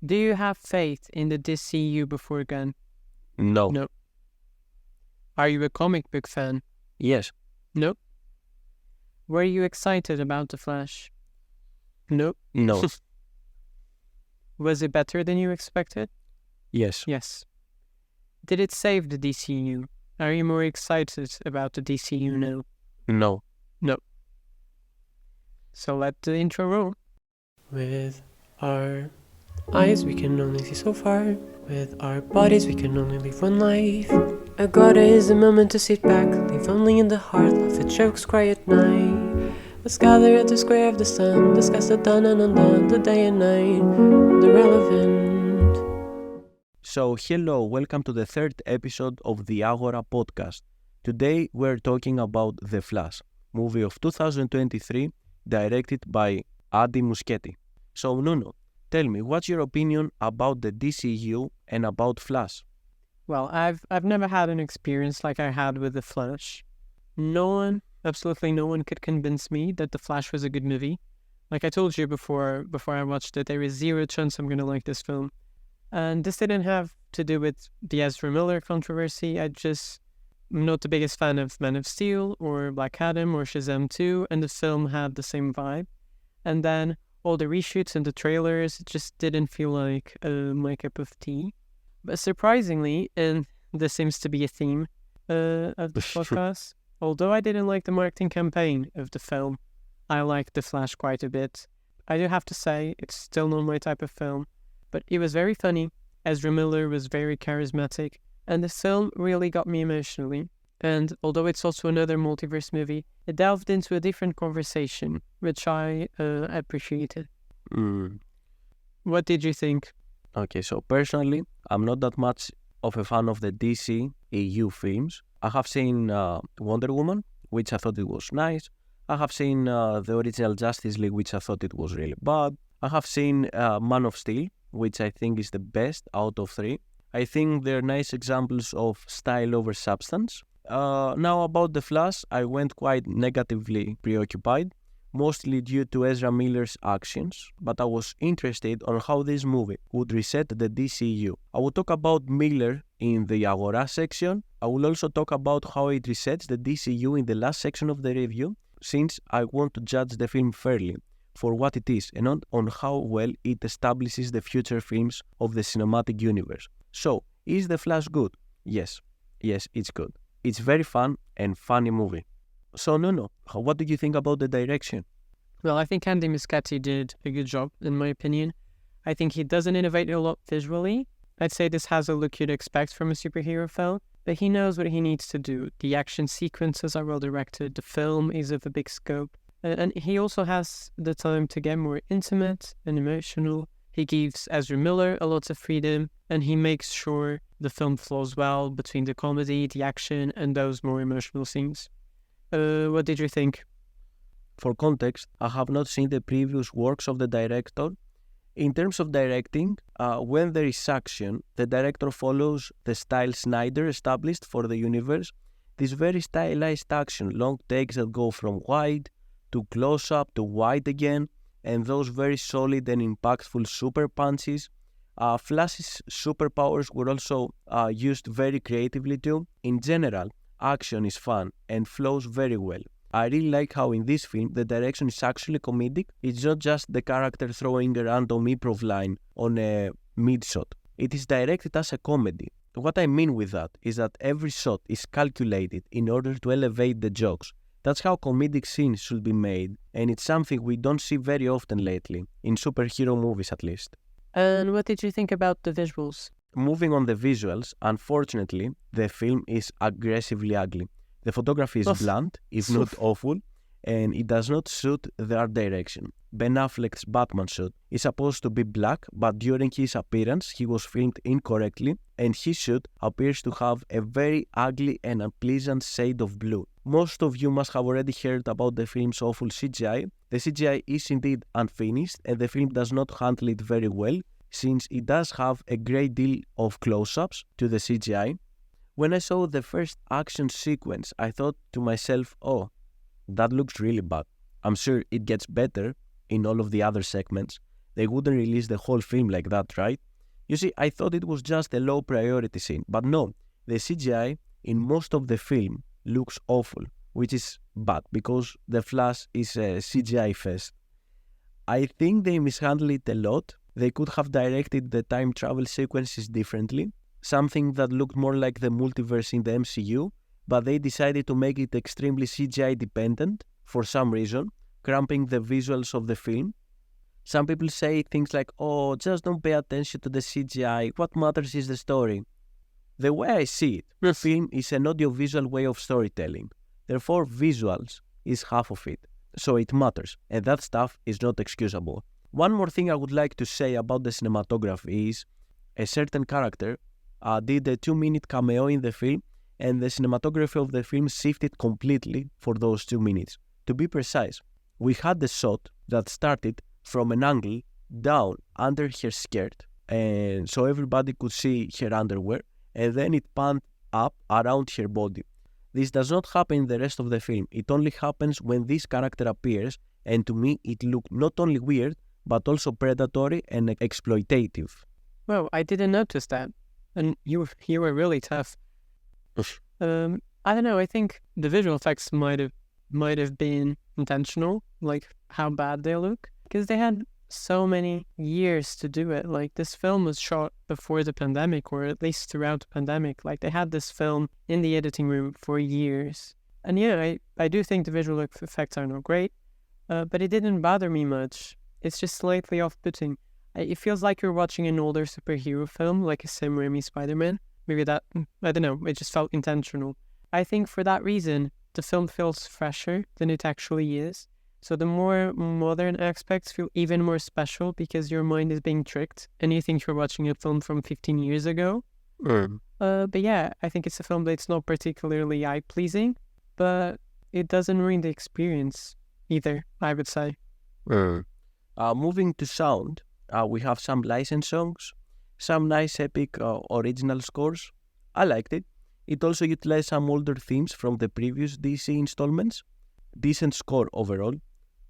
Do you have faith in the DCU beforehand? No. No. Are you a comic book fan? Yes. No. Were you excited about The Flash? No. No. Was it better than you expected? Yes. Yes. Did it save the DCU? Are you more excited about the DCU now? No. No. So let the intro roll. With our eyes we can only see so far. With our bodies we can only live one life. Agora is the moment to sit back, live only in the heart, laugh at jokes, cry at night. Let's gather at the square of the sun, discuss the done and undone, the day and night, the relevant. So, hello, welcome to the third episode of the Agora podcast. Today we're talking about The Flash, movie of 2023, directed by Adi Muschietti. So, Nuno, tell me, what's your opinion about the DCU and about Flash? Well, I've never had an experience like I had with The Flash. Absolutely no one could convince me that The Flash was a good movie. Like I told you before I watched it, there is zero chance I'm gonna like this film. And this didn't have to do with the Ezra Miller controversy. I'm not the biggest fan of Man of Steel or Black Adam or Shazam 2, and the film had the same vibe. And then all the reshoots and the trailers just didn't feel like my cup of tea. But surprisingly, and this seems to be a theme of the podcast, although I didn't like the marketing campaign of the film, I liked The Flash quite a bit. I do have to say, it's still not my type of film, but it was very funny. Ezra Miller was very charismatic, and the film really got me emotionally. And although it's also another multiverse movie, it delved into a different conversation, which I appreciated. What did you think? Okay, so personally, I'm not that much of a fan of the DC EU films. I have seen Wonder Woman, which I thought it was nice. I have seen the original Justice League, which I thought it was really bad. I have seen Man of Steel, which I think is the best out of three. I think they're nice examples of style over substance. Now about The Flash, I went quite negatively preoccupied, mostly due to Ezra Miller's actions, but I was interested on how this movie would reset the DCU. I will talk about Miller in the Agora section. I will also talk about how it resets the DCU in the last section of the review, since I want to judge the film fairly for what it is and not on how well it establishes the future films of the cinematic universe. So, is The Flash good? Yes, it's good. It's very fun and funny movie. So, Nuno, what do you think about the direction? Well, I think Andy Muschietti did a good job, in my opinion. I think he doesn't innovate a lot visually. I'd say this has a look you'd expect from a superhero film, but he knows what he needs to do. The action sequences are well directed, the film is of a big scope, and he also has the time to get more intimate and emotional. He gives Ezra Miller a lot of freedom, and he makes sure the film flows well between the comedy, the action, and those more emotional scenes. What did you think? For context, I have not seen the previous works of the director. In terms of directing, when there is action, the director follows the style Snyder established for the universe. This very stylized action, long takes that go from wide to close-up to wide again, and those very solid and impactful super punches. Flash's superpowers were also used very creatively too. In general, action is fun and flows very well. I really like how in this film the direction is actually comedic. It's not just the character throwing a random improv line on a mid-shot. It is directed as a comedy. What I mean with that is that every shot is calculated in order to elevate the jokes. That's how comedic scenes should be made, and it's something we don't see very often lately, in superhero movies at least. And what did you think about the visuals? Moving on the visuals, unfortunately, the film is aggressively ugly. The photography is blunt, if not awful, and it does not suit the art direction. Ben Affleck's Batman suit is supposed to be black, but during his appearance he was filmed incorrectly, and his suit appears to have a very ugly and unpleasant shade of blue. Most of you must have already heard about the film's awful CGI. The CGI is indeed unfinished, and the film does not handle it very well, since it does have a great deal of close-ups to the CGI. When I saw the first action sequence, I thought to myself, oh, that looks really bad. I'm sure it gets better in all of the other segments. They wouldn't release the whole film like that, right? You see, I thought it was just a low priority scene, but no, the CGI in most of the film looks awful, which is bad because The Flash is a CGI fest. I think they mishandled it a lot. They could have directed the time travel sequences differently, something that looked more like the multiverse in the MCU, but they decided to make it extremely CGI dependent for some reason, cramping the visuals of the film. Some people say things like, oh, just don't pay attention to the CGI, what matters is the story. The way I see it, Yes. film is an audiovisual way of storytelling. Therefore, visuals is half of it. So it matters, and that stuff is not excusable. One more thing I would like to say about the cinematography is a certain character did a 2-minute cameo in the film, and the cinematography of the film shifted completely for those 2 minutes. To be precise, we had the shot that started from an angle down under her skirt, and so everybody could see her underwear, and then it panned up around her body. This does not happen in the rest of the film. It only happens when this character appears, and to me it looked not only weird, but also predatory and exploitative. Well, I didn't notice that. And you were really tough. I don't know, I think the visual effects might have been intentional, like how bad they look. Because they had so many years to do it. Like, this film was shot before the pandemic, or at least throughout the pandemic. Like, they had this film in the editing room for years. And yeah, I do think the visual effects are not great, but it didn't bother me much. It's just slightly off-putting. It feels like you're watching an older superhero film, like a Sam Raimi Spider-Man. Maybe that, I don't know, it just felt intentional. I think for that reason, the film feels fresher than it actually is. So the more modern aspects feel even more special because your mind is being tricked and you think you're watching a film from 15 years ago. But yeah, I think it's a film that's not particularly eye-pleasing, but it doesn't ruin the experience either, I would say. Moving to sound, we have some licensed songs, some nice epic original scores. I liked it. It also utilized some older themes from the previous DC installments. Decent score overall.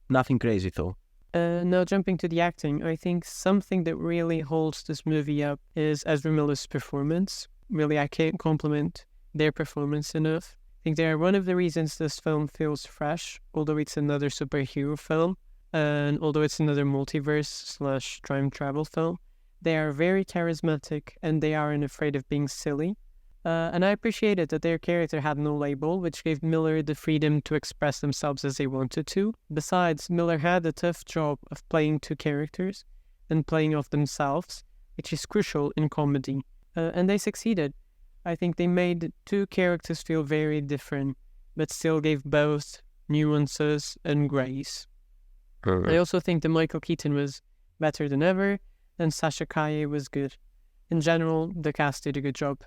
Nothing crazy though. Now jumping to the acting, I think something that really holds this movie up is Ezra Miller's performance. Really, I can't compliment their performance enough. I think they are one of the reasons this film feels fresh, although it's another superhero film, and although it's another multiverse / time travel film. They are very charismatic, and they aren't afraid of being silly. And I appreciated that their character had no label, which gave Miller the freedom to express themselves as they wanted to. Besides, Miller had a tough job of playing two characters and playing off themselves, which is crucial in comedy. And they succeeded. I think they made two characters feel very different, but still gave both nuances and grace. I also think that Michael Keaton was better than ever, and Sasha Calle was good. In general, the cast did a good job.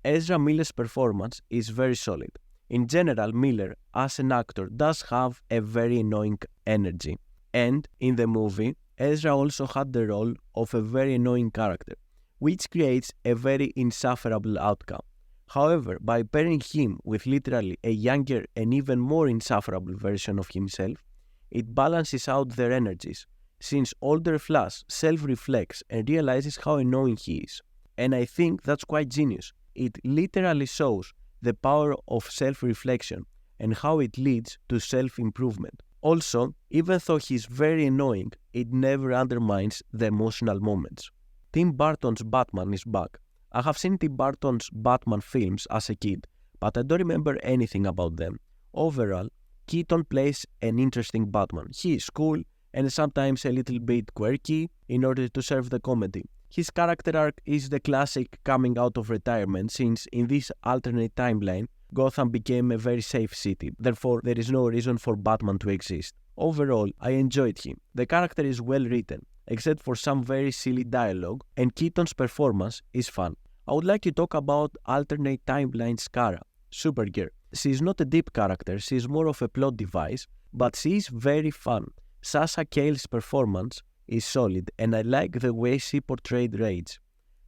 Ezra Miller's performance is very solid. In general, Miller, as an actor, does have a very annoying energy. And in the movie, Ezra also had the role of a very annoying character, which creates a very insufferable outcome. However, by pairing him with literally a younger and even more insufferable version of himself, it balances out their energies, since older Flash self-reflects and realizes how annoying he is. And I think that's quite genius. It literally shows the power of self-reflection and how it leads to self-improvement. Also, even though he's very annoying, it never undermines the emotional moments. Tim Burton's Batman is back. I have seen Tim Burton's Batman films as a kid, but I don't remember anything about them. Overall, Keaton plays an interesting Batman. He is cool and sometimes a little bit quirky in order to serve the comedy. His character arc is the classic coming out of retirement, since in this alternate timeline, Gotham became a very safe city. Therefore, there is no reason for Batman to exist. Overall, I enjoyed him. The character is well written, except for some very silly dialogue, and Keaton's performance is fun. I would like to talk about alternate timeline's Kara, Supergirl. She is not a deep character, she is more of a plot device, but she is very fun. Sasha Cale's performance is solid, and I like the way she portrayed Rage.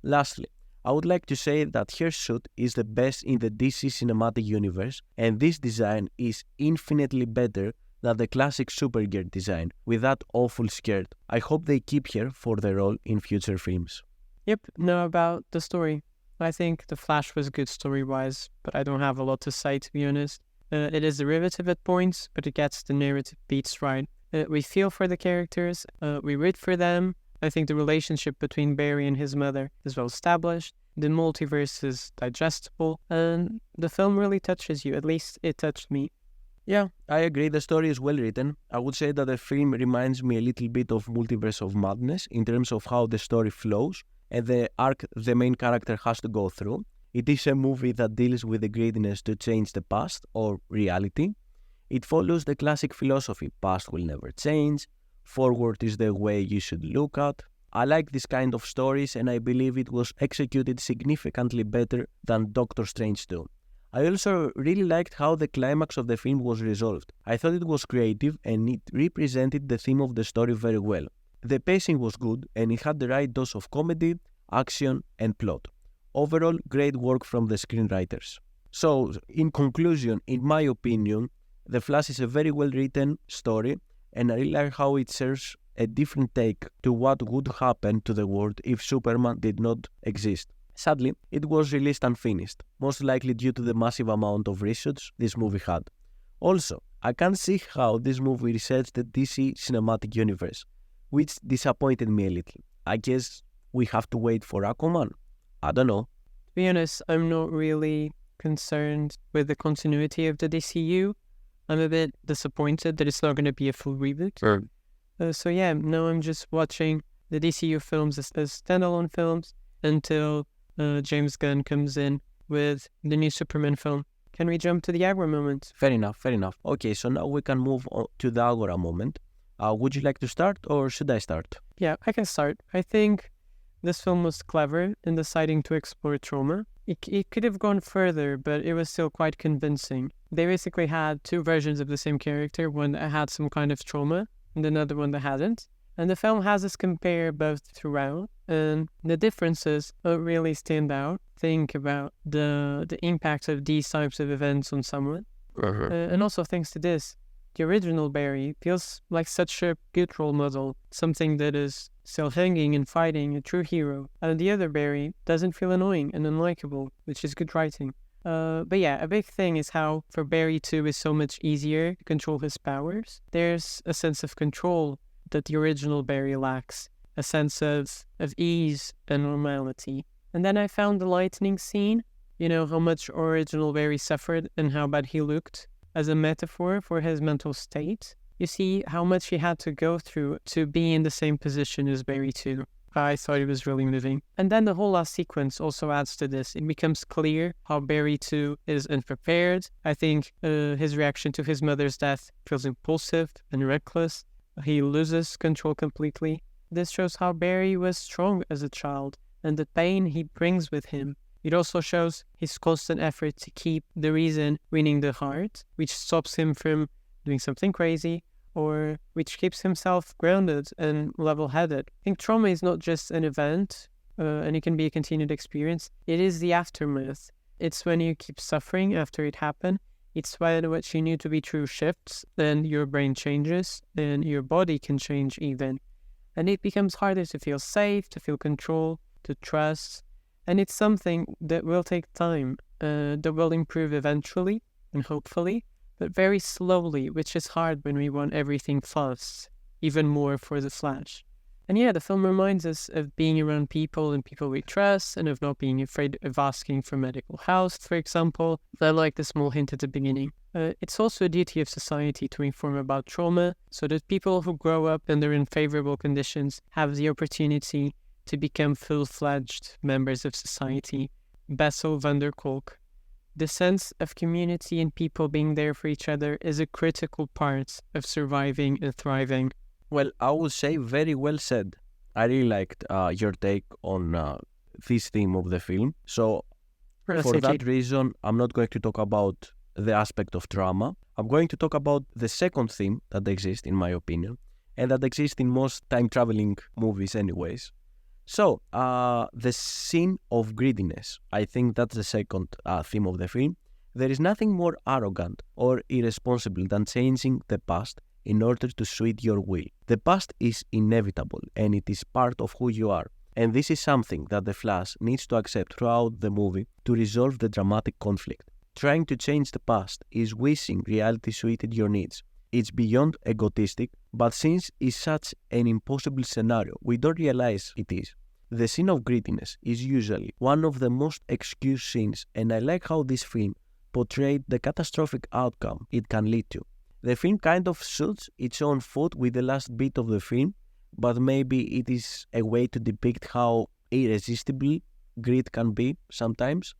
Lastly, I would like to say that her suit is the best in the DC cinematic universe, and this design is infinitely better than the classic Supergirl design, with that awful skirt. I hope they keep her for the role in future films. Yep, know about the story. I think The Flash was good story-wise, but I don't have a lot to say, to be honest. It is derivative at points, but it gets the narrative beats right. We feel for the characters, we root for them. I think the relationship between Barry and his mother is well established. The multiverse is digestible, and the film really touches you. At least it touched me. Yeah, I agree. The story is well written. I would say that the film reminds me a little bit of Multiverse of Madness in terms of how the story flows and the arc the main character has to go through. It is a movie that deals with the greediness to change the past or reality. It follows the classic philosophy: past will never change, forward is the way you should look at. I like this kind of stories, and I believe it was executed significantly better than Doctor Strange 2. I also really liked how the climax of the film was resolved. I thought it was creative and it represented the theme of the story very well. The pacing was good and it had the right dose of comedy, action, and plot. Overall, great work from the screenwriters. So, in conclusion, in my opinion, The Flash is a very well written story, and I really like how it serves a different take to what would happen to the world if Superman did not exist. Sadly, it was released unfinished, most likely due to the massive amount of reshoots this movie had. Also, I can't see how this movie resets the DC cinematic universe, which disappointed me a little. I guess we have to wait for Aquaman. I don't know. To be honest, I'm not really concerned with the continuity of the DCU. I'm a bit disappointed that it's not going to be a full reboot. So yeah, now I'm just watching the DCU films as standalone films until James Gunn comes in with the new Superman film. Can we jump to the Agora moment? Fair enough, fair enough. Okay, so now we can move on to the Agora moment. Would you like to start or should I start? Yeah, I can start. I think this film was clever in deciding to explore trauma. It could have gone further, but it was still quite convincing. They basically had two versions of the same character, one that had some kind of trauma and another one that hadn't. And the film has us compare both throughout, and the differences really stand out. Think about the impact of these types of events on someone. And also thanks to this, the original Barry feels like such a good role model, something that is still hanging and fighting, a true hero. And the other Barry doesn't feel annoying and unlikable, which is good writing. But yeah, a big thing is how for Barry 2 is so much easier to control his powers. There's a sense of control that the original Barry lacks, a sense of ease and normality. And then I found the lightning scene, how much original Barry suffered and how bad he looked, as a metaphor for his mental state. You see how much he had to go through to be in the same position as Barry 2. I thought it was really moving. And then the whole last sequence also adds to this. It becomes clear how Barry 2 is unprepared. I think his reaction to his mother's death feels impulsive and reckless. He loses control completely. This shows how Barry was strong as a child and the pain he brings with him. It also shows his constant effort to keep the reason winning the heart, which stops him from doing something crazy, or which keeps himself grounded and level-headed. I think trauma is not just an event, and it can be a continued experience. It is the aftermath. It's when you keep suffering after it happened. It's when what you knew to be true shifts, then your brain changes, and your body can change even. And it becomes harder to feel safe, to feel control, to trust. And it's something that will take time, that will improve eventually, and hopefully, but very slowly, which is hard when we want everything fast, even more for the Flash. And yeah, the film reminds us of being around people and people we trust, and of not being afraid of asking for medical help, for example. I like the small hint at the beginning. It's also a duty of society to inform about trauma, so that people who grow up under unfavorable conditions have the opportunity to become full-fledged members of society. Bessel van der Kolk. The sense of community and people being there for each other is a critical part of surviving and thriving. Well, I would say very well said. I really liked your take on this theme of the film. So, for that reason, I'm not going to talk about the aspect of trauma. I'm going to talk about the second theme that exists, in my opinion, and that exists in most time-traveling movies anyways. So, the sin of greediness. I think that's the second theme of the film. There is nothing more arrogant or irresponsible than changing the past in order to suit your will. The past is inevitable and it is part of who you are. And this is something that the Flash needs to accept throughout the movie to resolve the dramatic conflict. Trying to change the past is wishing reality suited your needs. It's beyond egotistic, but since it's such an impossible scenario, we don't realize it is. The scene of greediness is usually one of the most excused scenes, and I like how this film portrayed the catastrophic outcome it can lead to. The film kind of shoots its own foot with the last bit of the film, but maybe it is a way to depict how irresistible greed can be sometimes.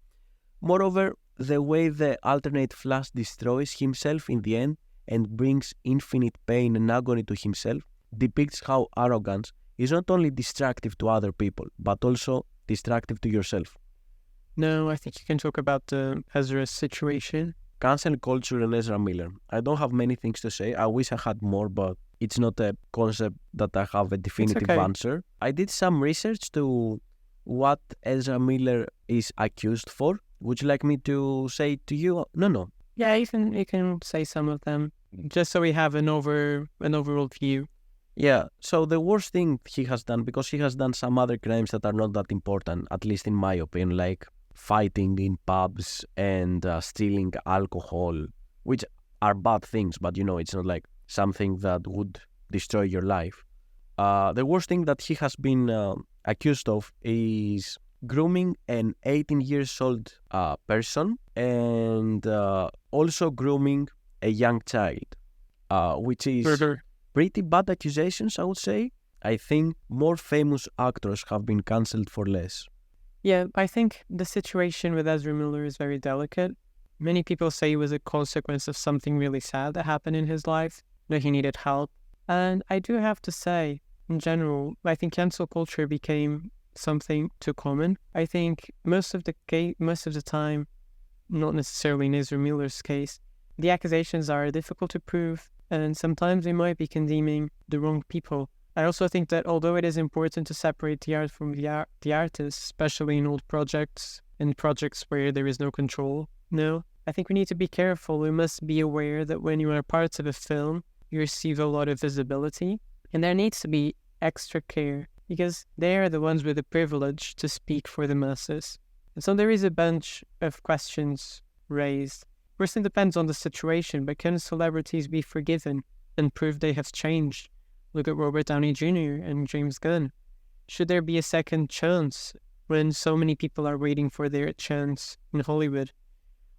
Moreover, the way the alternate Flash destroys himself in the end and brings infinite pain and agony to himself depicts how arrogance is not only destructive to other people, but also destructive to yourself. No, I think you can talk about the Ezra situation. Cancel culture and Ezra Miller. I don't have many things to say. I wish I had more, but it's not a concept that I have a definitive answer. I did some research to what Ezra Miller is accused for. Would you like me to say to you? No. Yeah, you can say some of them, just so we have an overall view. Yeah, so the worst thing he has done, because he has done some other crimes that are not that important, at least in my opinion, like fighting in pubs and stealing alcohol, which are bad things, but it's not like something that would destroy your life. The worst thing that he has been accused of is grooming an 18 years old person and also grooming a young child, which is pretty bad accusations, I would say. I think more famous actors have been cancelled for less. Yeah, I think the situation with Ezra Miller is very delicate. Many people say it was a consequence of something really sad that happened in his life, that he needed help. And I do have to say, in general, I think cancel culture became something too common. I think most of the time, not necessarily in Ezra Miller's case, the accusations are difficult to prove, and sometimes we might be condemning the wrong people. I also think that although it is important to separate the art from the artist, especially in old projects and projects where there is no control, I think we need to be careful. We must be aware that when you are part of a film, you receive a lot of visibility, and there needs to be extra care, because they are the ones with the privilege to speak for the masses. And so there is a bunch of questions raised. First, it depends on the situation, but can celebrities be forgiven and prove they have changed? Look at Robert Downey Jr. and James Gunn. Should there be a second chance when so many people are waiting for their chance in Hollywood?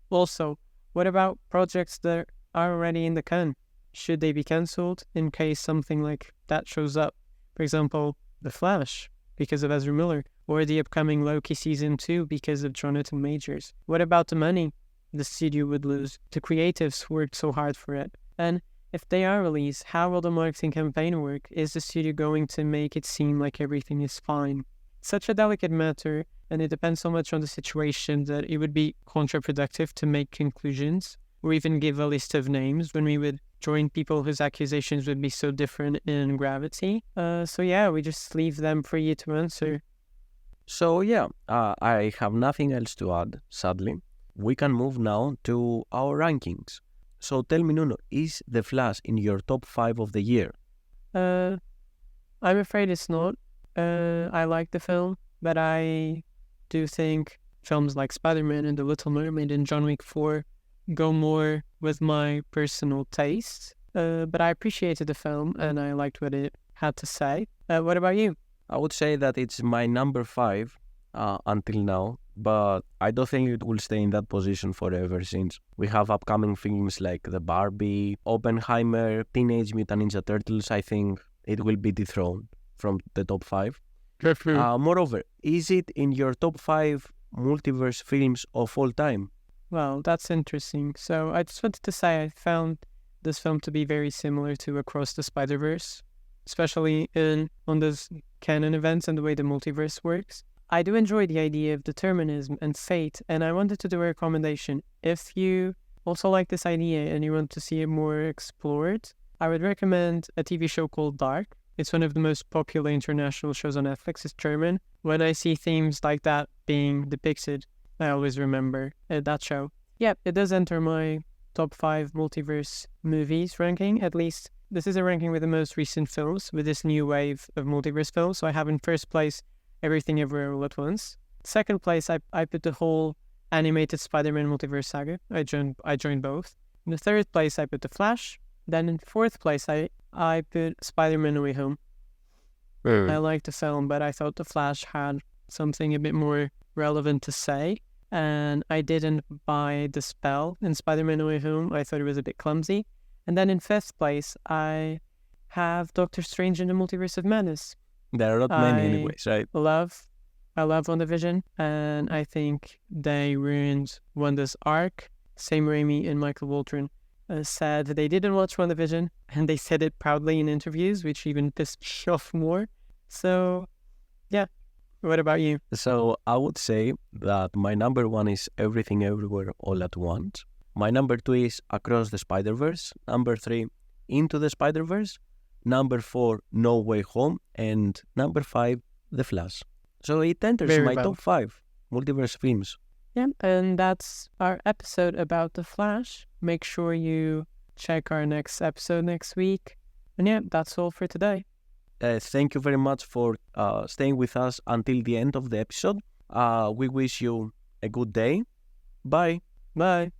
Also, what about projects that are already in the can? Should they be cancelled in case something like that shows up? For example, The Flash, because of Ezra Miller, or the upcoming Loki Season 2 because of Jonathan Majors. What about the money the studio would lose? The creatives worked so hard for it. And if they are released, how will the marketing campaign work? Is the studio going to make it seem like everything is fine? Such a delicate matter, and it depends so much on the situation that it would be counterproductive to make conclusions or even give a list of names when we would join people whose accusations would be so different in gravity. We just leave them for you to answer. So I have nothing else to add, sadly. We can move now to our rankings. So tell me, Nuno, is The Flash in your top 5 of the year? I'm afraid it's not. I like the film, but I do think films like Spider-Man and The Little Mermaid and John Wick 4 go more with my personal taste. But I appreciated the film and I liked what it had to say. What about you? I would say that it's my number 5 until now, but I don't think it will stay in that position forever, since we have upcoming films like The Barbie, Oppenheimer, Teenage Mutant Ninja Turtles. I think it will be dethroned from the top 5. Moreover, is it in your top 5 multiverse films of all time? Well, that's interesting. So I just wanted to say I found this film to be very similar to Across the Spider-Verse, especially on those canon events and the way the multiverse works. I do enjoy the idea of determinism and fate, and I wanted to do a recommendation. If you also like this idea and you want to see it more explored, I would recommend a TV show called Dark. It's one of the most popular international shows on Netflix. It's German. When I see themes like that being depicted, I always remember that show. yeah, it does enter my top 5 multiverse movies ranking. At least this is a ranking with the most recent films, with this new wave of multiverse films. So I have in first place Everything Everywhere All at Once. Second place, I put the whole animated Spider-Man multiverse saga. I joined both. In the third place, I put The Flash. Then in fourth place, I put Spider-Man No Way Home. I liked the film, but I thought The Flash had something a bit more relevant to say. And I didn't buy the spell in Spider-Man No Way Home. I thought it was a bit clumsy. And then in fifth place, I have Doctor Strange in the Multiverse of Madness. There are not many anyways, right? I love WandaVision, and I think they ruined Wanda's arc. Sam Raimi and Michael Waldron said they didn't watch WandaVision, and they said it proudly in interviews, which even pissed me off more. So, yeah. What about you? So I would say that my number 1 is Everything Everywhere All at Once. My number 2 is Across the Spider-Verse. Number 3, Into the Spider-Verse. Number 4, No Way Home. And number 5, The Flash. So it enters Very my well. top 5 multiverse films. Yeah, and that's our episode about The Flash. Make sure you check our next episode next week. And yeah, that's all for today. Thank you very much for staying with us until the end of the episode. We wish you a good day. Bye. Bye.